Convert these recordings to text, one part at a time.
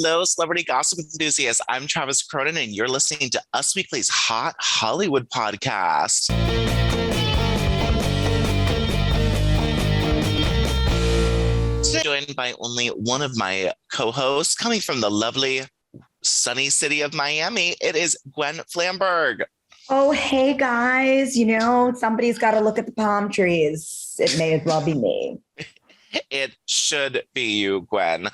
Hello, celebrity gossip enthusiasts. I'm Travis Cronin, and you're listening to Us Weekly's Hot Hollywood podcast. Today, joined by only one of my co-hosts, coming from the lovely, sunny city of Miami, it is Gwen Flamberg. Oh, hey guys, somebody's got to look at the palm trees. It may as well be me. It should be you, Gwen.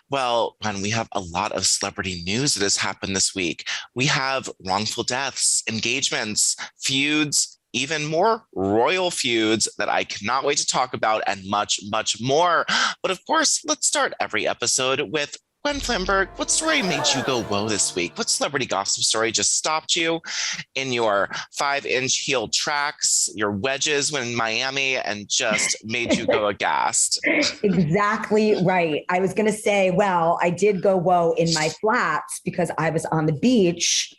Well, Gwen, we have a lot of celebrity news that has happened this week. We have wrongful deaths, engagements, feuds, even more royal feuds that I cannot wait to talk about, and much, much more. But of course, let's start every episode with Gwen Flamberg. What story made you go whoa this week? What celebrity gossip story just stopped you in your 5-inch heel tracks, your wedges when in Miami, and just made you go aghast? Exactly right. I was going to say, well, I did go whoa in my flats because I was on the beach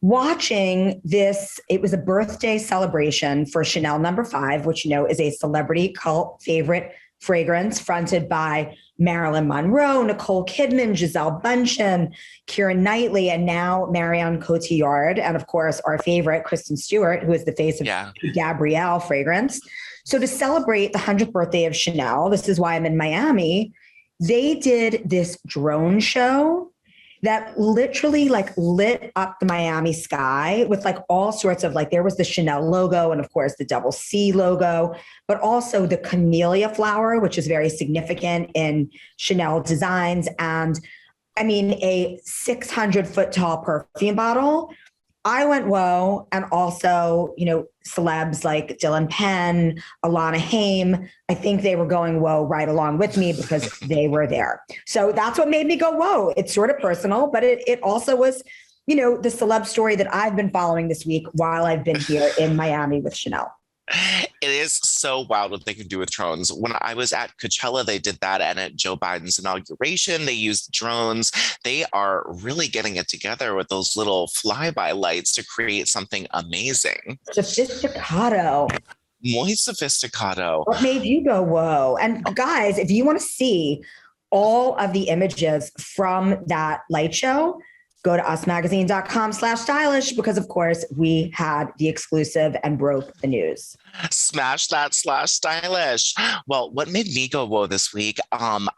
watching this. It was a birthday celebration for Chanel No. 5, which, is a celebrity cult favorite fragrance fronted by Marilyn Monroe, Nicole Kidman, Gisele Bündchen, Keira Knightley, and now Marion Cotillard. And of course, our favorite, Kristen Stewart, who is the face of Gabrielle fragrance. So to celebrate the 100th birthday of Chanel, this is why I'm in Miami, they did this drone show that literally lit up the Miami sky with all sorts of there was the Chanel logo and of course the double C logo, but also the camellia flower, which is very significant in Chanel designs. And I mean, a 600-foot tall perfume bottle. I went whoa. And also, celebs like Dylan Penn, Alana Haim, I think they were going whoa right along with me because they were there. So that's what made me go whoa. It's sort of personal, but it also was, the celeb story that I've been following this week while I've been here in Miami with Chanel. It is so wild what they can do with drones. When I was at Coachella, they did that, and at Joe Biden's inauguration, they used drones. They are really getting it together with those little flyby lights to create something amazing. Sophisticato. Muy sophisticato. What made you go, whoa? And guys, if you want to see all of the images from that light show, go to usmagazine.com/stylish because, of course, we had the exclusive and broke the news. Smash that /stylish. Well, what made me go whoa this week? I'm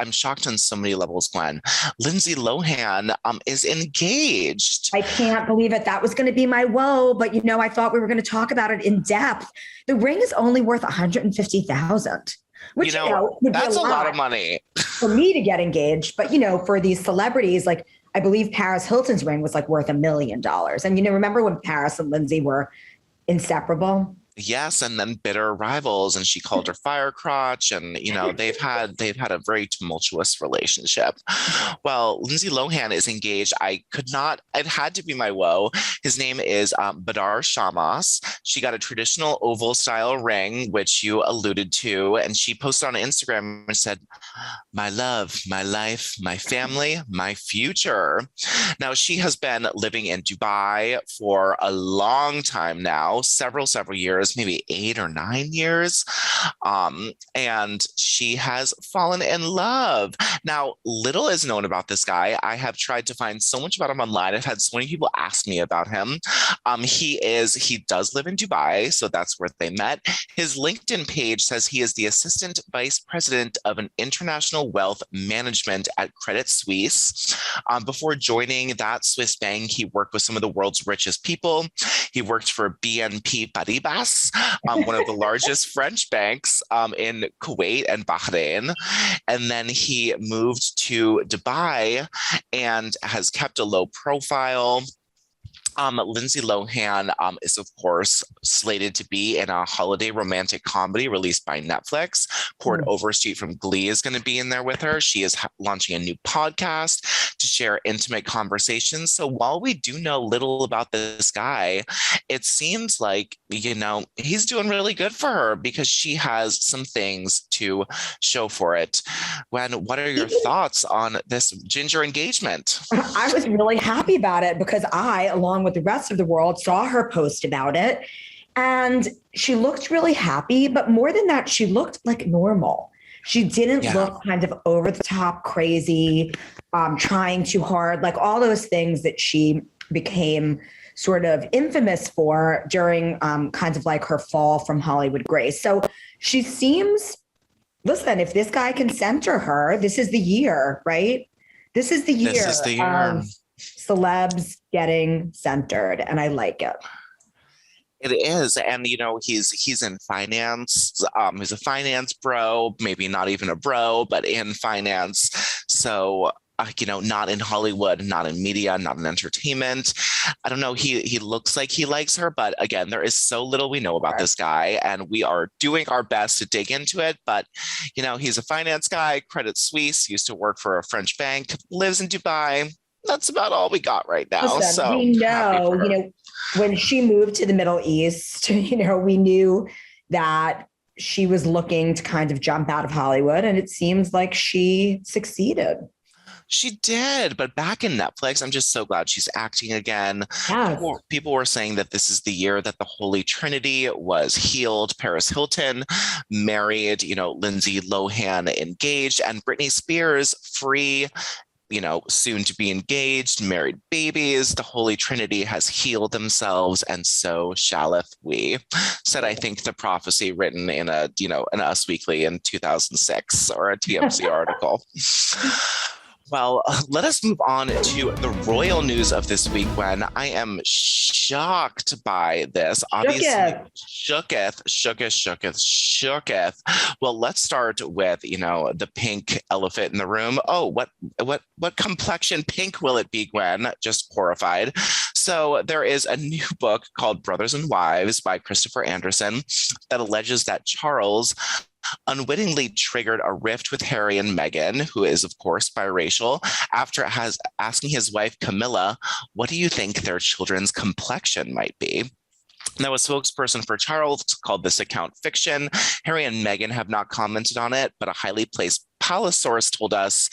shocked on so many levels, Gwen. Lindsay Lohan is engaged. I can't believe it. That was going to be my whoa, but I thought we were going to talk about it in depth. The ring is only worth $150,000. Which, that's a lot of money for me to get engaged. But, for these celebrities, I believe Paris Hilton's ring was worth $1 million. And, remember when Paris and Lindsay were inseparable? Yes, and then bitter rivals, and she called her fire crotch, and they've had a very tumultuous relationship. Well, Lindsay Lohan is engaged. It had to be my woe. His name is Badar Shamas. She got a traditional oval style ring, which you alluded to, and she posted on Instagram and said, "My love, my life, my family, my future." Now, she has been living in Dubai for a long time now, several years. Maybe 8 or 9 years. And she has fallen in love. Now, little is known about this guy. I have tried to find so much about him online. I've had so many people ask me about him. He does live in Dubai, so that's where they met. His LinkedIn page says he is the assistant vice president of an international wealth management at Credit Suisse. Before joining that Swiss bank, he worked with some of the world's richest people. He worked for BNP Paribas, one of the largest French banks in Kuwait and Bahrain. And then he moved to Dubai and has kept a low profile. Lindsay Lohan is, of course, slated to be in a holiday romantic comedy released by Netflix. Cord Overstreet from Glee is going to be in there with her. She is launching a new podcast to share intimate conversations. So while we do know little about this guy, it seems like, he's doing really good for her because she has some things to show for it. Gwen, what are your thoughts on this ginger engagement? I was really happy about it because I, along with the rest of the world, saw her post about it. And she looked really happy. But more than that, she looked like normal. She didn't look kind of over the top crazy, trying too hard, like all those things that she became sort of infamous for during kinds of like her fall from Hollywood grace. So she seems, listen, if this guy can center her, this is the year, right? This is the year of celebs getting centered, and I like it. It is. And, you know, he's in finance. He's a finance bro, maybe not even a bro, but in finance. So, you know, not in Hollywood, not in media, not in entertainment. I don't know. He looks like he likes her, but again, there is so little we know about this guy, and we are doing our best to dig into it. But, you know, he's a finance guy, Credit Suisse, used to work for a French bank, lives in Dubai. That's about all we got right now. Listen, so we know, you know, when she moved to the Middle East, you know, we knew that she was looking to kind of jump out of Hollywood, and it seems like she succeeded. She did, but back in Netflix, I'm just so glad she's acting again. Yes. People were saying that this is the year that the Holy Trinity was healed. Paris Hilton married, you know, Lindsay Lohan engaged, and Britney Spears free, you know, soon to be engaged, married babies. The Holy Trinity has healed themselves, and so shalleth we. Said, I think, the prophecy written in a, you know, an Us Weekly in 2006 or a TMZ article. Well, let us move on to the royal news of this week, when I am shocked by this. Obviously, shooketh. Well, let's start with, you know, the pink elephant in the room. Oh, what complexion pink will it be, Gwen? Just horrified. So there is a new book called Brothers and Wives by Christopher Anderson that alleges that Charles unwittingly triggered a rift with Harry and Meghan, who is, of course, biracial, after asking his wife, Camilla, what do you think their children's complexion might be? Now, a spokesperson for Charles called this account fiction. Harry and Meghan have not commented on it, but a highly placed palace source told us,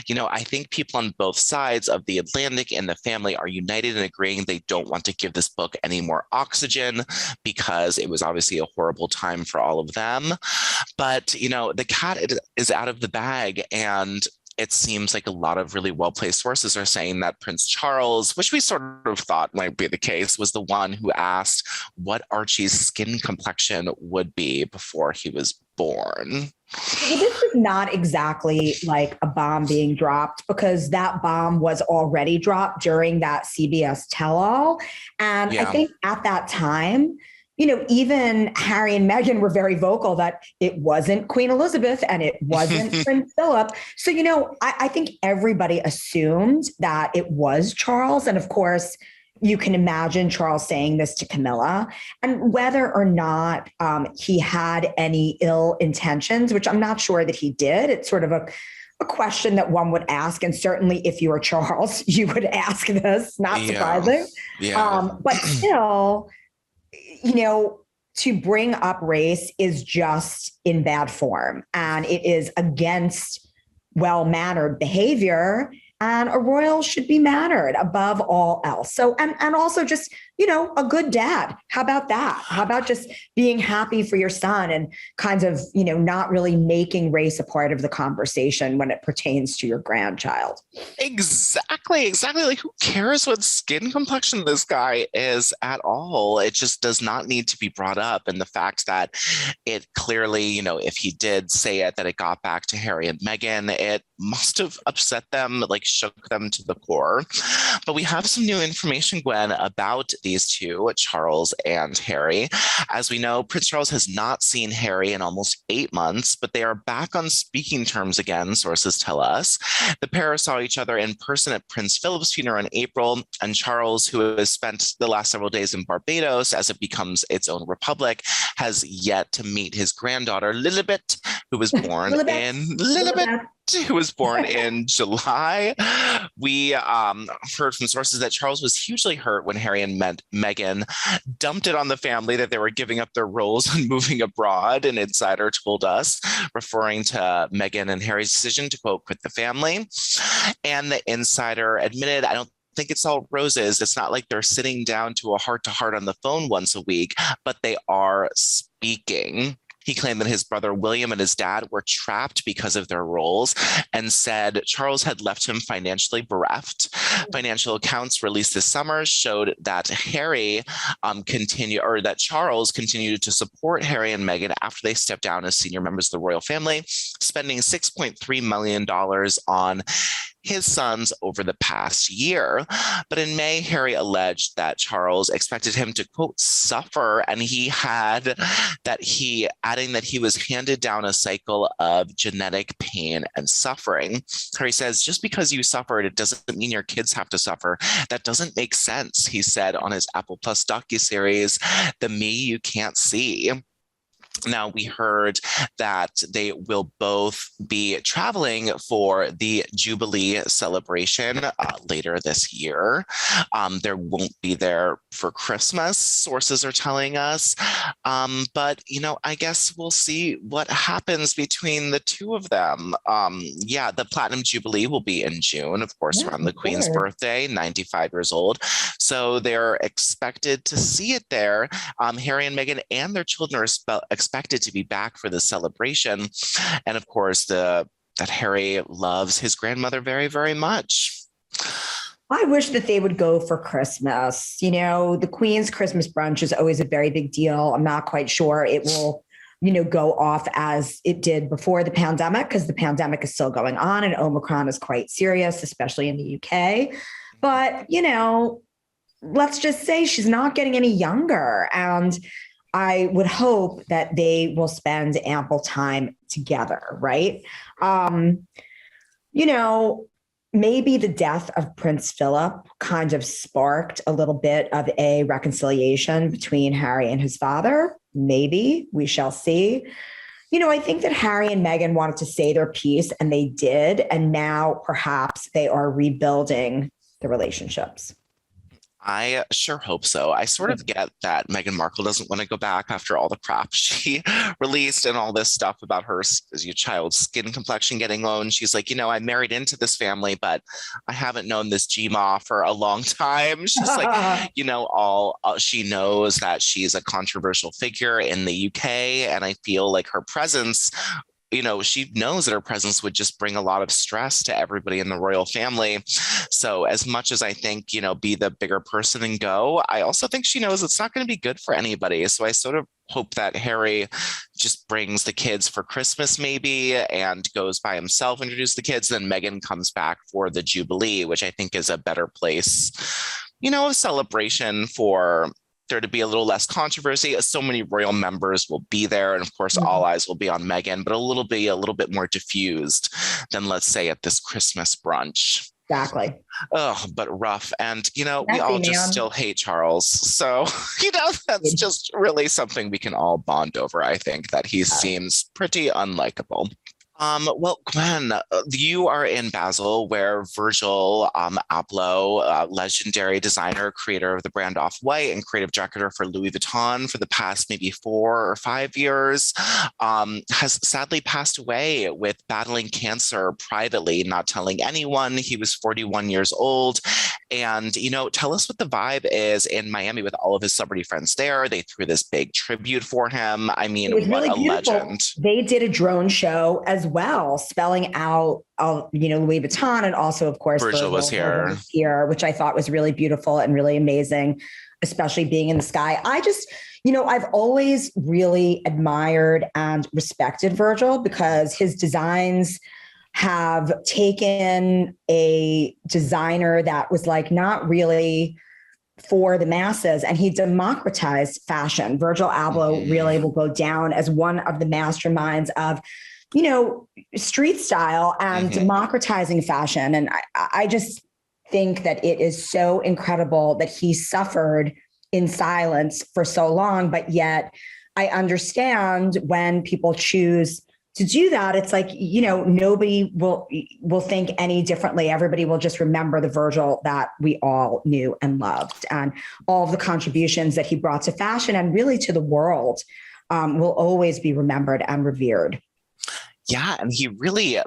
you know, I think people on both sides of the Atlantic in the family are united in agreeing they don't want to give this book any more oxygen, because it was obviously a horrible time for all of them. But, you know, the cat is out of the bag, and it seems like a lot of really well-placed sources are saying that Prince Charles, which we sort of thought might be the case, was the one who asked what Archie's skin complexion would be before he was born. Well, this is not exactly like a bomb being dropped, because that bomb was already dropped during that CBS tell-all. And I think at that time, you know, even Harry and Meghan were very vocal that it wasn't Queen Elizabeth and it wasn't Prince Philip. So, you know, I think everybody assumed that it was Charles. And of course, you can imagine Charles saying this to Camilla, and whether or not he had any ill intentions, which I'm not sure that he did. It's sort of a question that one would ask. And certainly if you were Charles, you would ask this, not surprising. But still, you know, to bring up race is just in bad form, and it is against well-mannered behavior. And a royal should be mannered above all else. So, and also just, you know, a good dad. How about that? How about just being happy for your son and kind of, you know, not really making race a part of the conversation when it pertains to your grandchild? Exactly. Like, who cares what skin complexion this guy is at all? It just does not need to be brought up. And the fact that it clearly, you know, if he did say it, that it got back to Harry and Meghan, it must have upset them, like shook them to the core. But we have some new information, Gwen, about these two, Charles and Harry. As we know, Prince Charles has not seen Harry in almost 8 months, but they are back on speaking terms again, sources tell us. The pair saw each other in person at Prince Philip's funeral in April, and Charles, who has spent the last several days in Barbados as it becomes its own republic, has yet to meet his granddaughter, Lilibet, who was born who was born in July. We heard from sources that Charles was hugely hurt when Harry and Meghan dumped it on the family that they were giving up their roles and moving abroad. An insider told us, referring to Meghan and Harry's decision to, quote, quit the family. And the insider admitted, I don't think it's all roses. It's not like they're sitting down to a heart-to-heart on the phone once a week, but they are speaking. He claimed that his brother William and his dad were trapped because of their roles and said Charles had left him financially bereft. Financial accounts released this summer showed that that Charles continued to support Harry and Meghan after they stepped down as senior members of the royal family, spending $6.3 million on his sons over the past year. But in May, Harry alleged that Charles expected him to, quote, suffer, and adding that he was handed down a cycle of genetic pain and suffering. Harry says, just because you suffered, it doesn't mean your kids have to suffer. That doesn't make sense, he said on his Apple Plus docuseries, The Me You Can't See. Now, we heard that they will both be traveling for the Jubilee celebration later this year. They won't be there for Christmas, sources are telling us. But, I guess we'll see what happens between the two of them. The Platinum Jubilee will be in June, of course, around the Queen's birthday, 95 years old. So they're expected to see it there. Harry and Meghan and their children are expected to be back for the celebration. And of course, that Harry loves his grandmother very, very much. I wish that they would go for Christmas. The Queen's Christmas brunch is always a very big deal. I'm not quite sure it will, go off as it did before the pandemic, because the pandemic is still going on and Omicron is quite serious, especially in the UK. But, let's just say she's not getting any younger. And I would hope that they will spend ample time together, right? Maybe the death of Prince Philip kind of sparked a little bit of a reconciliation between Harry and his father. Maybe, we shall see. I think that Harry and Meghan wanted to say their piece, and they did. And now perhaps they are rebuilding the relationships. I sure hope so. I sort of get that Meghan Markle doesn't want to go back after all the crap she released and all this stuff about her child's skin complexion getting low. She's like, I married into this family, but I haven't known this Gma for a long time. She's like, she knows that she's a controversial figure in the UK. And I feel like her presence, she knows that her presence would just bring a lot of stress to everybody in the royal family. So as much as I think, be the bigger person and go, I also think she knows it's not going to be good for anybody. So I sort of hope that Harry just brings the kids for Christmas maybe and goes by himself, introduce the kids. Then Meghan comes back for the Jubilee, which I think is a better place, of celebration for there to be a little less controversy. So many royal members will be there, and of course, all eyes will be on Meghan, but a little bit more diffused than, let's say, at this Christmas brunch. Exactly. Oh, but rough. And, we all just still hate Charles. So, that's just really something we can all bond over. I think that he seems pretty unlikable. Well, Gwen, you are in Basel, where Virgil Abloh, legendary designer, creator of the brand Off-White and creative director for Louis Vuitton for the past maybe 4 or 5 years, has sadly passed away with battling cancer privately, not telling anyone. He was 41 years old. And, tell us what the vibe is in Miami with all of his celebrity friends there. They threw this big tribute for him. I mean, what really a beautiful legend. They did a drone show as well, spelling out, Louis Vuitton, and also, of course, Virgil was here, which I thought was really beautiful and really amazing, especially being in the sky. I just, I've always really admired and respected Virgil because his designs have taken a designer that was like not really for the masses, and he democratized fashion. Virgil Abloh really will go down as one of the masterminds of, street style and democratizing fashion. And I just think that it is so incredible that he suffered in silence for so long, but yet I understand when people choose to do that. It's like, nobody will think any differently. Everybody will just remember the Virgil that we all knew and loved, and all of the contributions that he brought to fashion and really to the world will always be remembered and revered. Yeah, and he really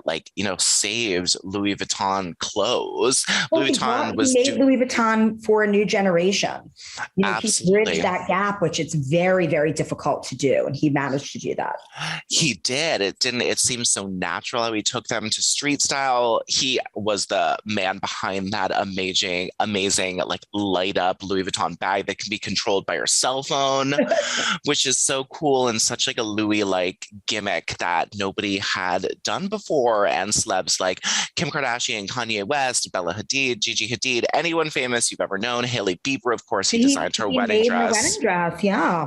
saved Louis Vuitton clothes. Well, Louis Vuitton he was made Louis Vuitton for a new generation. He bridged absolutely. that gap, which it's very, very difficult to do. And he managed to do that. He did. It seems so natural how he took them to street style. He was the man behind that amazing like light up Louis Vuitton bag that can be controlled by your cell phone, which is so cool and such like a Louis like gimmick that nobody had done before. And celebs like Kim Kardashian, Kanye West, Bella Hadid, Gigi Hadid, anyone famous you've ever known, Hailey Bieber, of course, he designed her wedding made dress. Her wedding dress, yeah.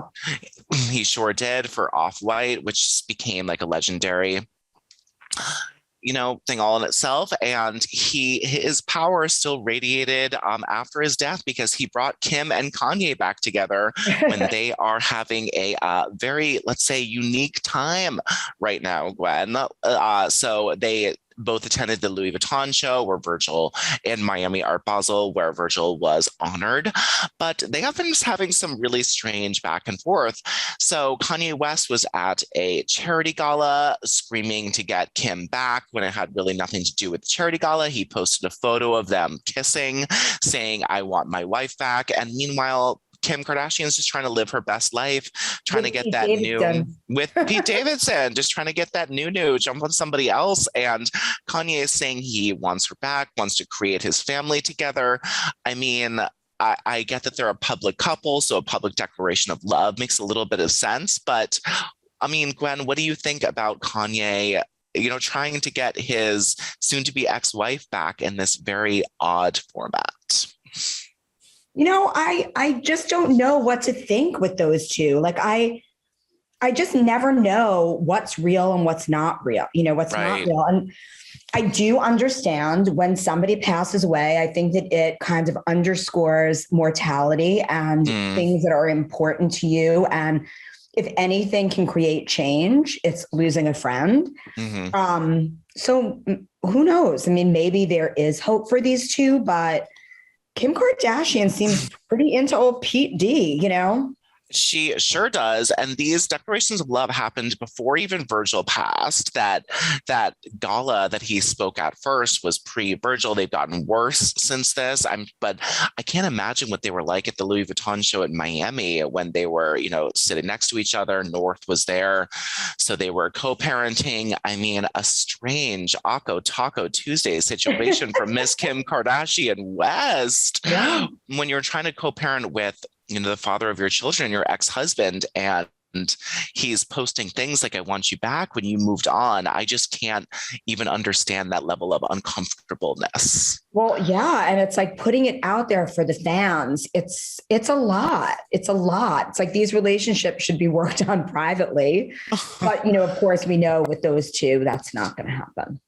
He sure did for Off-White, which became like a legendary thing all in itself. And his power still radiated after his death because he brought Kim and Kanye back together when they are having a very, let's say, unique time right now, Gwen. So they both attended the Louis Vuitton show where Virgil in Miami Art Basel, where Virgil was honored. But they have been having some really strange back and forth. So Kanye West was at a charity gala screaming to get Kim back when it had really nothing to do with the charity gala. He posted a photo of them kissing, saying, "I want my wife back." And meanwhile, Kim Kardashian's just trying to live her best life, trying to get Pete that Davidson. New with Pete Davidson, just trying to get that new, jump on somebody else. And Kanye is saying he wants her back, wants to create his family together. I mean, I get that they're a public couple, so a public declaration of love makes a little bit of sense. But I mean, Gwen, what do you think about Kanye, trying to get his soon-to-be ex-wife back in this very odd format? I just don't know what to think with those two. Like I just never know what's real and what's not real, what's not real. And I do understand when somebody passes away, I think that it kind of underscores mortality and things that are important to you. And if anything can create change, it's losing a friend. Mm-hmm. So who knows? I mean, maybe there is hope for these two, but Kim Kardashian seems pretty into old Pete D, She sure does. And these declarations of love happened before even Virgil passed. That gala that he spoke at first was pre-Virgil. They've gotten worse since this. But I can't imagine what they were like at the Louis Vuitton show in Miami when they were, sitting next to each other. North was there. So they were co-parenting. I mean, a strange Akko Taco Tuesday situation for Miss Kim Kardashian West. Yeah. When you're trying to co-parent with the father of your children, your ex-husband, and he's posting things like, "I want you back" when you moved on. I just can't even understand that level of uncomfortableness. Well, yeah. And it's like putting it out there for the fans. It's a lot. It's a lot. It's like these relationships should be worked on privately. But, of course, we know with those two, that's not going to happen.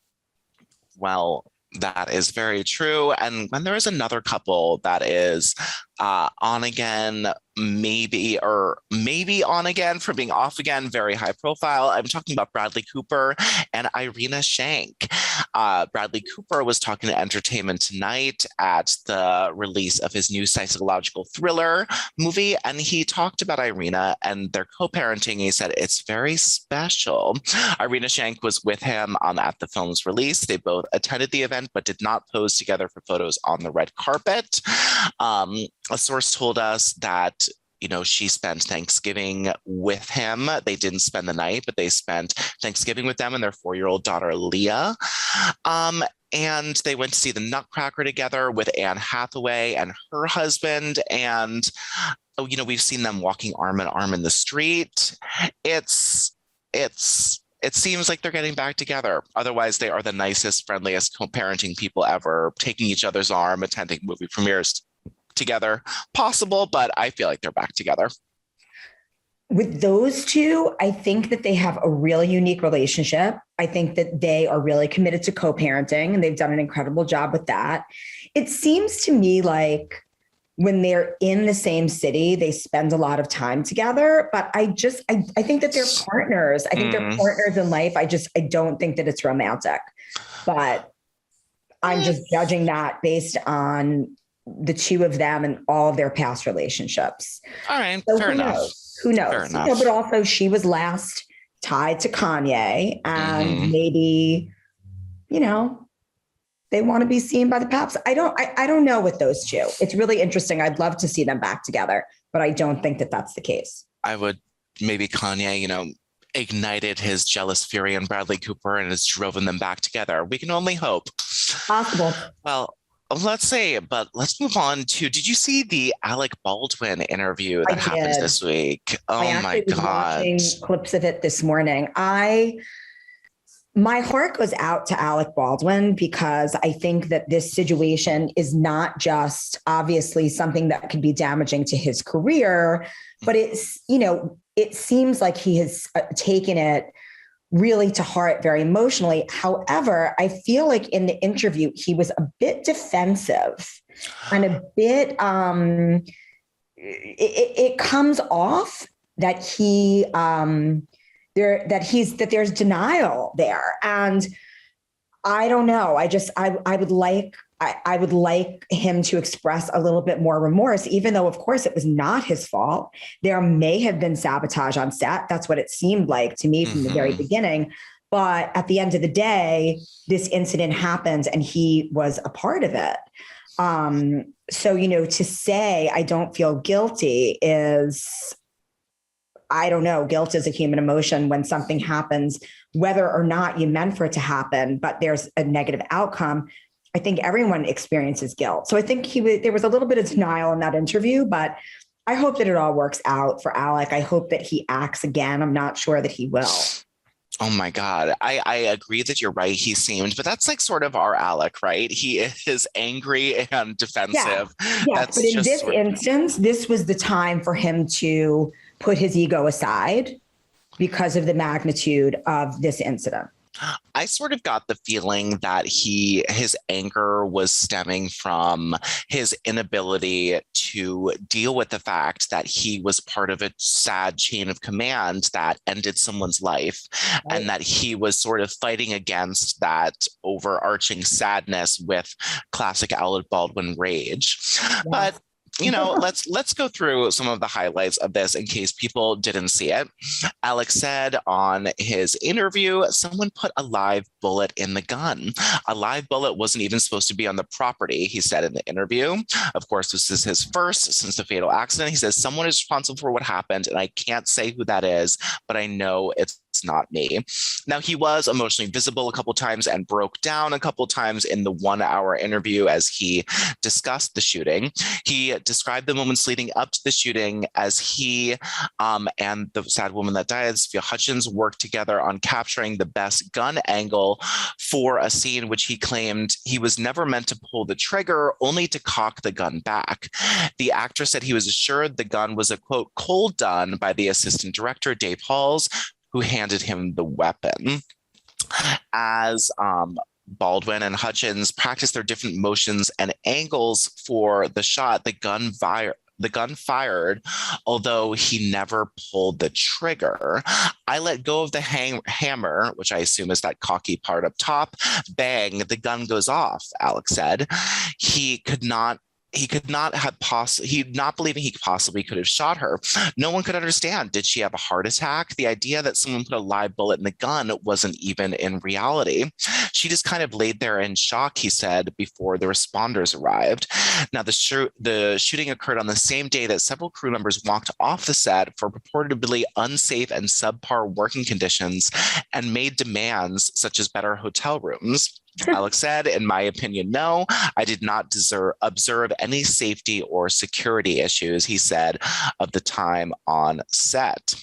Well, that is very true. And when there is another couple that is on again, maybe on again from being off again, very high profile. I'm talking about Bradley Cooper and Irina Shank. Bradley Cooper was talking to Entertainment Tonight at the release of his new psychological thriller movie, and he talked about Irina and their co-parenting. He said it's very special. Irina Shank was with him at the film's release. They both attended the event but did not pose together for photos on the red carpet. A source told us that she spent Thanksgiving with him. They didn't spend the night, but they spent Thanksgiving with them and their 4-year-old daughter, Leah. And they went to see the Nutcracker together with Anne Hathaway and her husband. And, we've seen them walking arm in arm in the street. It seems like they're getting back together. Otherwise, they are the nicest, friendliest co-parenting people ever, taking each other's arm, attending movie premieres together. Possible, but I feel like they're back together. With those two, I think that they have a really unique relationship. I think that they are really committed to co-parenting, and they've done an incredible job with that. It seems to me like when they're in the same city, they spend a lot of time together. But I think that they're partners. I think they're partners in life. I don't think that it's romantic. But I'm just judging that based on the two of them and all of their past relationships. All right, so fair enough. Who knows? Fair enough. But also she was last tied to Kanye, and maybe, you know, they want to be seen by the paps. I don't know with those two. It's really interesting. I'd love to see them back together, but I don't think that that's the case. I would, maybe Kanye, you know, ignited his jealous fury in Bradley Cooper and has driven them back together. We can only hope. Possible. Well, let's move on to, did you see the Alec Baldwin interview that happened this week? Oh my God. Watching clips of it this morning. My heart goes out to Alec Baldwin because I think that this situation is not just obviously something that could be damaging to his career, but it's, you know, it seems like he has taken it really to heart very emotionally. However, I feel like in the interview, he was a bit defensive and a bit, it comes off that there's denial there. And I don't know. I would like him to express a little bit more remorse, even though, of course, it was not his fault. There may have been sabotage on set. That's what it seemed like to me from the very beginning. But at the end of the day, this incident happened and he was a part of it. So, you know, to say I don't feel guilty is, I don't know, guilt is a human emotion when something happens, whether or not you meant for it to happen, but there's a negative outcome. I think everyone experiences guilt. So I think there was a little bit of denial in that interview, but I hope that it all works out for Alec. I hope that he acts again. I'm not sure that he will. Oh my God. I agree that you're right. He seemed, but that's like sort of our Alec, right? He is angry and defensive. Yeah. But in this instance, this was the time for him to put his ego aside because of the magnitude of this incident. I sort of got the feeling that his anger was stemming from his inability to deal with the fact that he was part of a sad chain of command that ended someone's life, and that he was sort of fighting against that overarching sadness with classic Alec Baldwin rage. Yes. But you know, let's go through some of the highlights of this in case people didn't see it. Alec said on his interview, someone put a live bullet in the gun. A live bullet wasn't even supposed to be on the property, he said in the interview. Of course, this is his first since the fatal accident. He says, someone is responsible for what happened, and I can't say who that is, but I know it's not me. Now, he was emotionally visible a couple times and broke down a couple times in the 1-hour interview as he discussed the shooting. He described the moments leading up to the shooting as he and the sad woman that died, Sophia Hutchins, worked together on capturing the best gun angle for a scene which he claimed he was never meant to pull the trigger, only to cock the gun back. The actor said he was assured the gun was a, quote, cold done by the assistant director, Dave Halls, who handed him the weapon. As Baldwin and Hutchins practiced their different motions and angles for the shot, the gun fired, although he never pulled the trigger. I let go of the hammer, which I assume is that cocky part up top. Bang, the gun goes off, Alec said. He not believing he possibly could have shot her. No one could understand. Did she have a heart attack? The idea that someone put a live bullet in the gun wasn't even in reality. She just kind of laid there in shock, he said, before the responders arrived. Now, the shooting occurred on the same day that several crew members walked off the set for purportedly unsafe and subpar working conditions and made demands such as better hotel rooms. Alec said, in my opinion, no, I did not observe any safety or security issues, he said, of the time on set.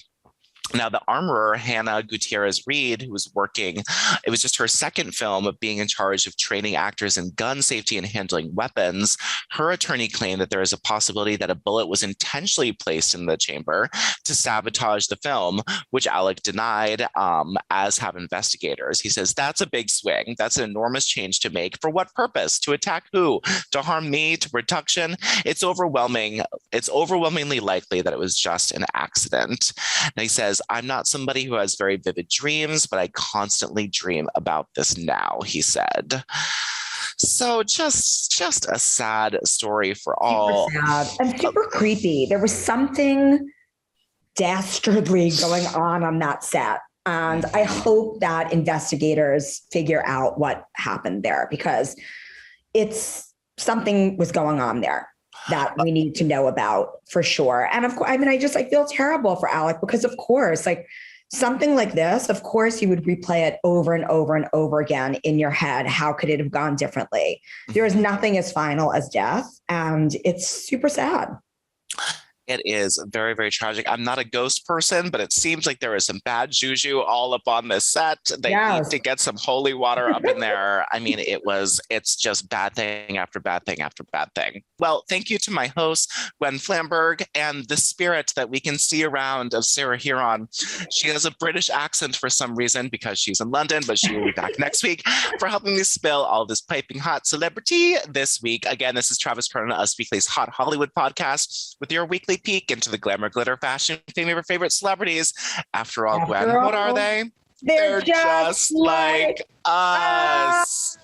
Now, the armorer, Hannah Gutierrez-Reed, who was working, it was just her second film of being in charge of training actors in gun safety and handling weapons. Her attorney claimed that there is a possibility that a bullet was intentionally placed in the chamber to sabotage the film, which Alec denied, as have investigators. He says, that's a big swing. That's an enormous change to make. For what purpose? To attack who? To harm me? To production? It's overwhelmingly likely that it was just an accident. Now, he says, I'm not somebody who has very vivid dreams, but I constantly dream about this now, he said. So just a sad story for all. Super sad and super creepy. There was something dastardly going on that set. And I hope that investigators figure out what happened there, because it's something was going on there that we need to know about for sure. And of course, I mean, I feel terrible for Alec, because of course, like something like this, of course you would replay it over and over and over again in your head. How could it have gone differently? There is nothing as final as death, and it's super sad. It is very, very tragic. I'm not a ghost person, but it seems like there is some bad juju all up on this set. They need to get some holy water up in there. I mean, it's just bad thing after bad thing after bad thing. Well, thank you to my host, Gwen Flamberg, and the spirit that we can see around of Sarah Huron. She has a British accent for some reason because she's in London, but she will be back next week for helping me spill all this piping hot celebrity this week. Again, this is Travis Cronin, Us Weekly's Hot Hollywood podcast, with your weekly peek into the glamour, glitter, fashion, fame of your favorite celebrities. After all, Gwen, what are they? They're just like us.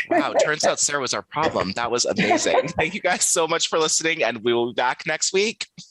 Wow, turns out Sarah was our problem. That was amazing. Thank you guys so much for listening, and we will be back next week.